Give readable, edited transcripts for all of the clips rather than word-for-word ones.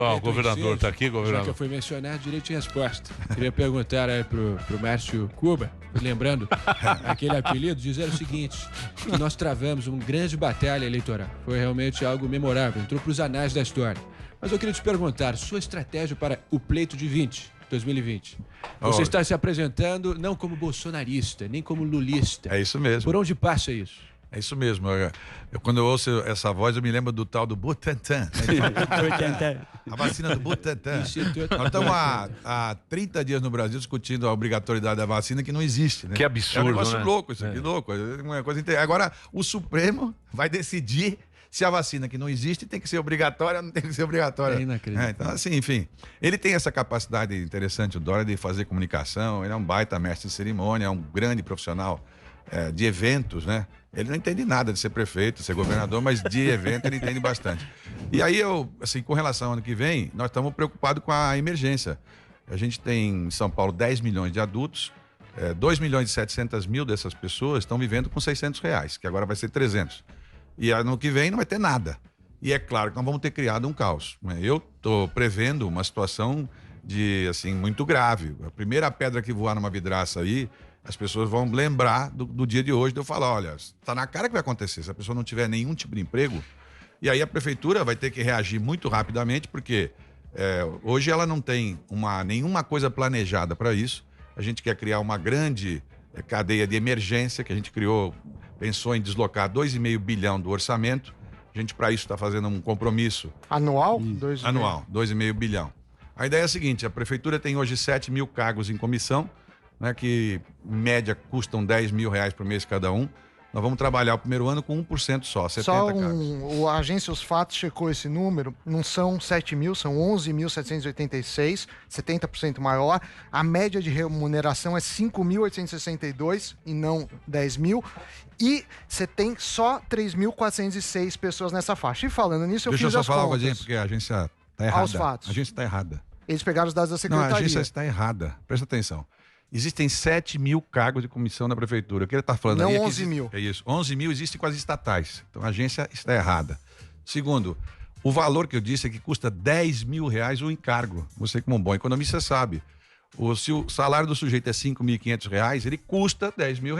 Ó, o governador está aqui, Já que governador. eu fui mencionar, direito de resposta. Queria perguntar aí pro Márcio Cuba, lembrando aquele apelido, dizer o seguinte, que nós travamos uma grande batalha eleitoral. Foi realmente algo memorável, entrou para os anais da história. Mas eu queria te perguntar, sua estratégia para o pleito de 2020. Você está se apresentando não como bolsonarista, nem como lulista. É isso mesmo. Por onde passa isso? É isso mesmo. Quando eu ouço essa voz, eu me lembro do tal do Butantan. A vacina do Butantan. Nós estamos há 30 dias no Brasil discutindo a obrigatoriedade da vacina que não existe. Né? Que absurdo, é um negócio né? louco isso aqui, louco. É uma coisa Agora, o Supremo vai decidir se a vacina que não existe tem que ser obrigatória ou não tem que ser obrigatória. É inacreditável. Então, assim, enfim. Ele tem essa capacidade interessante, o Dória, de fazer comunicação. Ele é um baita mestre de cerimônia, é um grande profissional de eventos, né? Ele não entende nada de ser prefeito, ser governador, mas de evento ele entende bastante. E aí assim, com relação ao ano que vem, nós estamos preocupados com a emergência. A gente tem em São Paulo 10 milhões de adultos, 2 milhões e 700 mil dessas pessoas estão vivendo com R$600, que agora vai ser 300. E ano que vem não vai ter nada. E é claro que nós vamos ter criado um caos. Eu estou prevendo uma situação assim, muito grave. A primeira pedra que voar numa vidraça aí, as pessoas vão lembrar do dia de hoje de eu falar, olha, está na cara que vai acontecer. Se a pessoa não tiver nenhum tipo de emprego, e aí a prefeitura vai ter que reagir muito rapidamente, porque hoje ela não tem nenhuma coisa planejada para isso. A gente quer criar uma grande cadeia de emergência, que a gente pensou em deslocar 2,5 bilhão do orçamento. A gente, para isso, está fazendo um compromisso. Anual? Anual, 2,5 bilhão. A ideia é a seguinte, a prefeitura tem hoje 7 mil cargos em comissão, né, que em média custam R$10 mil por mês cada um. Nós vamos trabalhar o primeiro ano com 1% só, 70 cargos. A agência Os Fatos checou esse número, não são 7 mil, são 11.786, 70% maior. A média de remuneração é 5.862 e não 10 mil. E você tem só 3.406 pessoas nessa faixa. E falando nisso, eu fiz as contas. Deixa eu só falar uma coisa, porque a agência está errada. Aos fatos. A agência está errada. Eles pegaram os dados da secretaria. Não, a agência está errada. Presta atenção. Existem 7 mil cargos de comissão na prefeitura. O que ele está falando aí? Não 11 mil. É isso. 11 mil existem com as estatais. Então a agência está errada. Segundo, o valor que eu disse é que custa R$10 mil o encargo. Você, como um bom economista, sabe. Se o salário do sujeito é R$5.500, ele custa R$10 mil.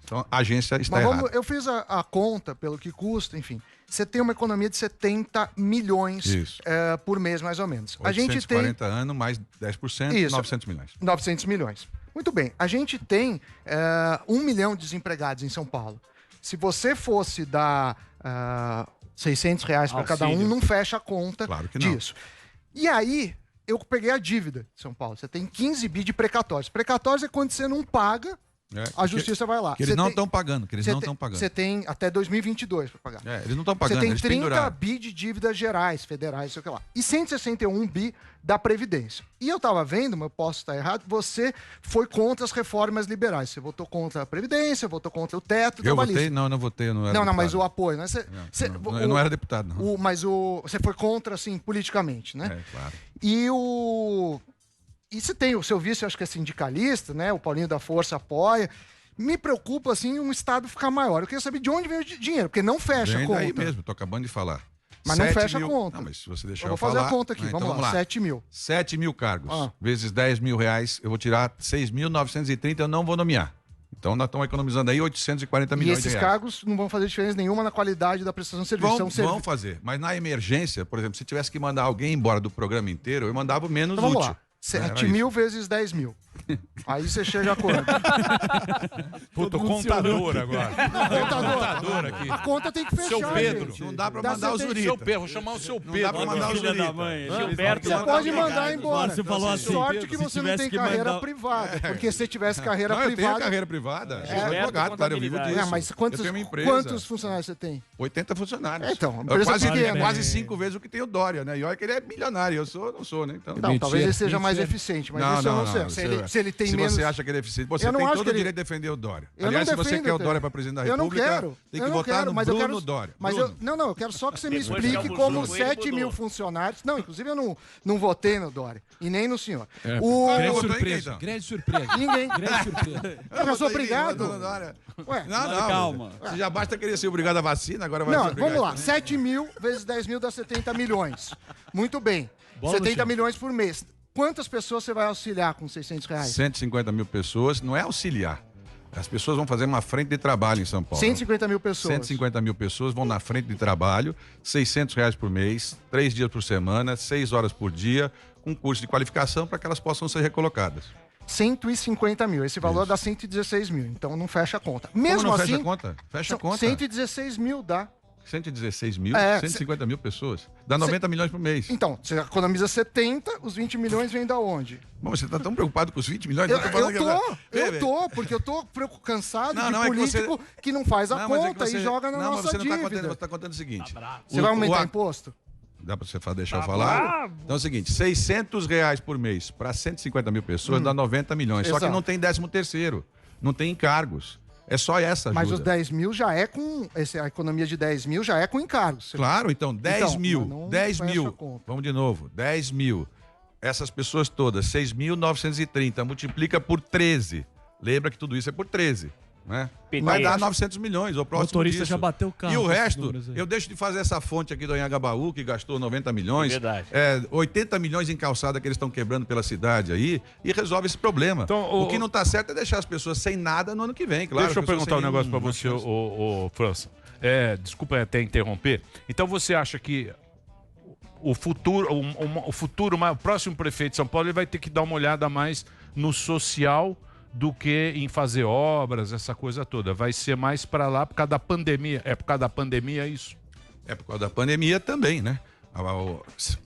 Então a agência está errada. Eu fiz a conta pelo que custa, enfim. Você tem uma economia de 70 milhões por mês, mais ou menos. 840 anos, mais 10%, isso, 900 milhões. 900 milhões. Muito bem. A gente tem 1 milhão de desempregados em São Paulo. Se você fosse dar R$600 para cada um, não fecha a conta disso. E aí, eu peguei a dívida de São Paulo. Você tem 15 bi de precatórios. Precatórios é quando você não paga, a justiça vai lá. Que eles não estão pagando, Você tem até 2022 para pagar. Eles não estão pagando, Você tem 30 bi de dívidas gerais, federais, sei lá. E 161 bi da Previdência. E eu estava vendo, mas eu posso estar errado, você foi contra as reformas liberais. Você votou contra a Previdência, votou contra o teto trabalhista. Eu votei? Não votei, eu não era deputado. Não, mas o apoio, né? Eu não era deputado, não. Mas você foi contra, assim, politicamente, né? Claro. E você tem o seu vice, eu acho que é sindicalista, né? O Paulinho da Força apoia. Me preocupa, assim, um Estado ficar maior. Eu queria saber de onde veio o dinheiro, porque não fecha a conta. Aí mesmo, tô acabando de falar. Mas não fecha a conta. Não, mas se você deixar eu vou fazer falar, a conta aqui, vamos lá. 7 mil. 7 mil cargos, vezes R$10 mil, eu vou tirar 6.930, eu não vou nomear. Então nós estamos economizando aí 840 milhões de reais. E esses cargos não vão fazer diferença nenhuma na qualidade da prestação de serviço. Vão fazer, mas na emergência, por exemplo, se tivesse que mandar alguém embora do programa inteiro, eu mandava o menos então, vamos útil. Lá. 7 mil vezes 10 mil. Aí você chega a quanto? Puta, contador agora. Contador aqui. A conta tem que fechar, Seu Pedro. gente. Não dá pra mandar o Zurita. Seu Pedro, vou chamar o seu Pedro. Não dá pra mandar o Zurita. Você pode mandar embora. Você falou assim, sorte que você não tem carreira privada. Porque se tivesse carreira privada... Eu tenho carreira privada. Eu sou advogado, claro, eu vivo disso. Mas quantos funcionários você tem? 80 funcionários. Então, quase 5 vezes o que tem o Dória, né? E olha que ele é milionário, eu não sou, né? Então, talvez ele seja mais eficiente, mas isso eu não sei. Se ele tem menos... Se você acha que ele é eficiente, você tem todo o direito de defender o Dória. Aliás, se você quer o Dória para presidente da República, tem que votar no Bruno Dória. Mas eu quero só que você me explique como 7 mil funcionários... Não, inclusive eu não votei no Dória. E nem no senhor. Grande surpresa. Ninguém. Grande surpresa. Eu já sou obrigado. Não, calma. Você já basta querer ser obrigado à vacina, agora vai ser obrigado. Vamos lá. 7 mil vezes 10 mil dá 70 milhões. Muito bem. 70 milhões por mês. Quantas pessoas você vai auxiliar com R$600? 150 mil pessoas, não é auxiliar. As pessoas vão fazer uma frente de trabalho em São Paulo. 150 mil pessoas. 150 mil pessoas vão na frente de trabalho, R$600 por mês, 3 dias por semana, 6 horas por dia, com curso de qualificação para que elas possam ser recolocadas. 150 mil. Esse valor dá 116 mil. Então não fecha a conta. Mesmo Como não assim, fecha a conta? Fecha a conta. 116 mil dá. 116 mil, 150 mil pessoas. Dá 90 milhões por mês. Então, você economiza 70, os 20 milhões vêm da onde? Bom, você está tão preocupado com os 20 milhões? Eu tô, porque eu tô cansado de político que não faz a conta e joga na nossa dívida. Você está contando o seguinte. Você vai aumentar imposto? Dá para você deixar eu falar? Então é o seguinte, R$600 por mês para 150 mil pessoas dá 90 milhões. Só que não tem 13º, não tem encargos. É só essa ajuda. Mas os 10 mil já é com... a economia de 10 mil já é com encargos. Claro, então, 10 mil. 10 mil. Vamos de novo. 10 mil. Essas pessoas todas, 6.930, multiplica por 13. Lembra que tudo isso é por 13. Né? Vai dar 900 milhões, o próximo motorista disso. já bateu o carro. E o resto, eu deixo de fazer essa fonte aqui do Anhangabaú, que gastou 90 milhões. Verdade. 80 milhões em calçada que eles estão quebrando pela cidade aí, e resolve esse problema. Então, o que não está certo é deixar as pessoas sem nada no ano que vem, claro. Deixa eu perguntar um negócio para você, o França. Desculpa até interromper. Então você acha que o próximo prefeito de São Paulo ele vai ter que dar uma olhada mais no social do que em fazer obras, essa coisa toda? Vai ser mais para lá por causa da pandemia? É por causa da pandemia isso? É por causa da pandemia também, né?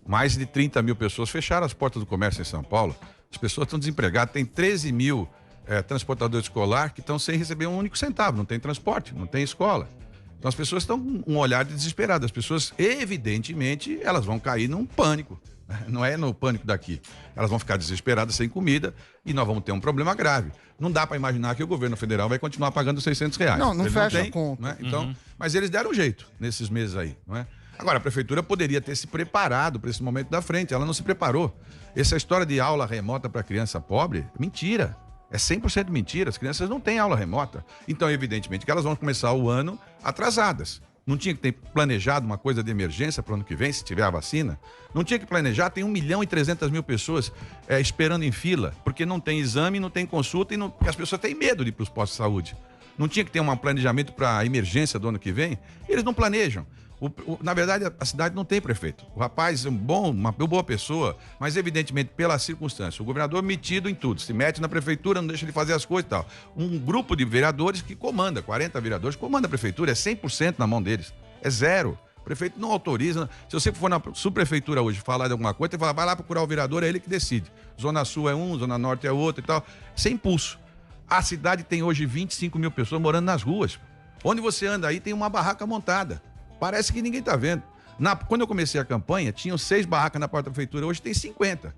Mais de 30 mil pessoas fecharam as portas do comércio em São Paulo. As pessoas estão desempregadas. Tem 13 mil transportadores escolares que estão sem receber um único centavo. Não tem transporte, não tem escola. Então as pessoas estão com um olhar de desesperado. As pessoas, evidentemente, elas vão cair num pânico. Não é no pânico daqui. Elas vão ficar desesperadas sem comida e nós vamos ter um problema grave. Não dá para imaginar que o governo federal vai continuar pagando R$600. Não fecha a conta. Né? Então, mas eles deram um jeito nesses meses aí. Não é? Agora, a prefeitura poderia ter se preparado para esse momento da frente. Ela não se preparou. Essa história de aula remota para criança pobre, mentira. É 100% mentira. As crianças não têm aula remota. Então, evidentemente, que elas vão começar o ano atrasadas. Não tinha que ter planejado uma coisa de emergência para o ano que vem, se tiver a vacina? Não tinha que planejar, tem 1.300.000 pessoas esperando em fila, porque não tem exame, não tem consulta, porque as pessoas têm medo de ir para os postos de saúde. Não tinha que ter um planejamento para a emergência do ano que vem? Eles não planejam. Na verdade, a cidade não tem prefeito. O rapaz é uma boa pessoa, mas evidentemente pela circunstância. O governador metido em tudo, se mete na prefeitura, não deixa de fazer as coisas e tal. Um grupo de vereadores que comanda, 40 vereadores, comanda a prefeitura, é 100% na mão deles. É zero. O prefeito não autoriza. Se você for na subprefeitura hoje falar de alguma coisa, você fala, vai lá procurar o vereador, é ele que decide. Zona Sul é um, Zona Norte é outro e tal. Sem impulso. A cidade tem hoje 25 mil pessoas morando nas ruas. Onde você anda aí tem uma barraca montada. Parece que ninguém está vendo. Quando eu comecei a campanha, tinham 6 barracas na porta da prefeitura, hoje tem 50.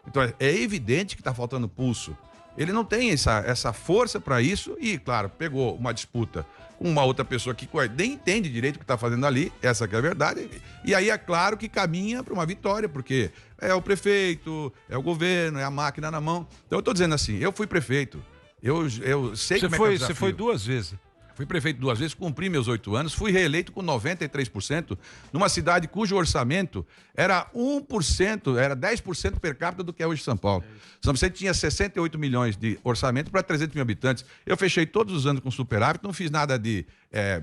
Então é evidente que está faltando pulso. Ele não tem essa força para isso e, claro, pegou uma disputa com uma outra pessoa que nem entende direito o que está fazendo ali, essa que é a verdade. E aí é claro que caminha para uma vitória, porque é o prefeito, é o governo, é a máquina na mão. Então eu estou dizendo assim, eu fui prefeito, eu sei como é que é o desafio. Você foi 2 vezes. Fui prefeito 2 vezes, cumpri meus 8 anos, fui reeleito com 93%, numa cidade cujo orçamento era 1%, era 10% per capita do que é hoje São Paulo. São Vicente tinha 68 milhões de orçamento para 300 mil habitantes. Eu fechei todos os anos com superávit, não fiz nada de...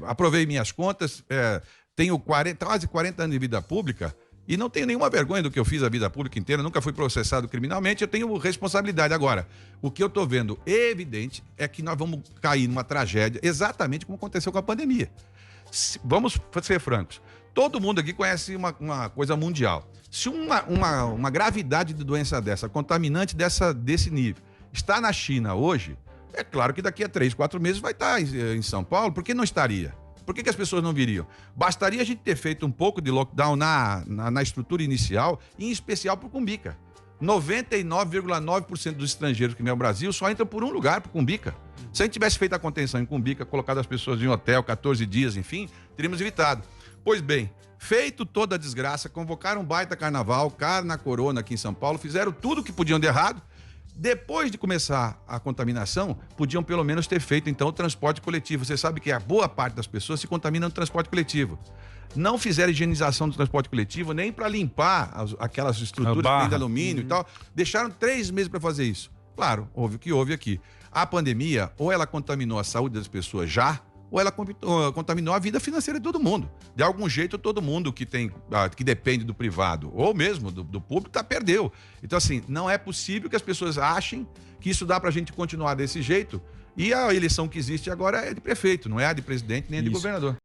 aprovei minhas contas, tenho quase 40 anos de vida pública, e não tenho nenhuma vergonha do que eu fiz a vida pública inteira, nunca fui processado criminalmente, eu tenho responsabilidade. Agora, o que eu estou vendo evidente é que nós vamos cair numa tragédia, exatamente como aconteceu com a pandemia. Vamos ser francos, todo mundo aqui conhece uma coisa mundial. Se uma gravidade de doença dessa, contaminante desse nível, está na China hoje, é claro que daqui a 3, 4 meses vai estar em São Paulo, por que não estaria? Por que as pessoas não viriam? Bastaria a gente ter feito um pouco de lockdown na estrutura inicial, em especial para o Cumbica. 99,9% dos estrangeiros que vêm ao Brasil só entram por um lugar, para o Cumbica. Se a gente tivesse feito a contenção em Cumbica, colocado as pessoas em hotel, 14 dias, enfim, teríamos evitado. Pois bem, feito toda a desgraça, convocaram um baita carnaval, na Corona aqui em São Paulo, fizeram tudo o que podiam de errado. Depois de começar a contaminação, podiam pelo menos ter feito, então, o transporte coletivo. Você sabe que a boa parte das pessoas se contamina no transporte coletivo. não fizeram higienização do transporte coletivo, nem para limpar aquelas estruturas que tem de alumínio e tal. Deixaram 3 meses para fazer isso. Claro, houve o que houve aqui. A pandemia, ou ela contaminou a saúde das pessoas já, ou ela contaminou a vida financeira de todo mundo. De algum jeito, todo mundo que depende do privado, ou mesmo do público, perdeu. Então, assim, não é possível que as pessoas achem que isso dá para a gente continuar desse jeito. E a eleição que existe agora é de prefeito, não é a de presidente nem a de governador.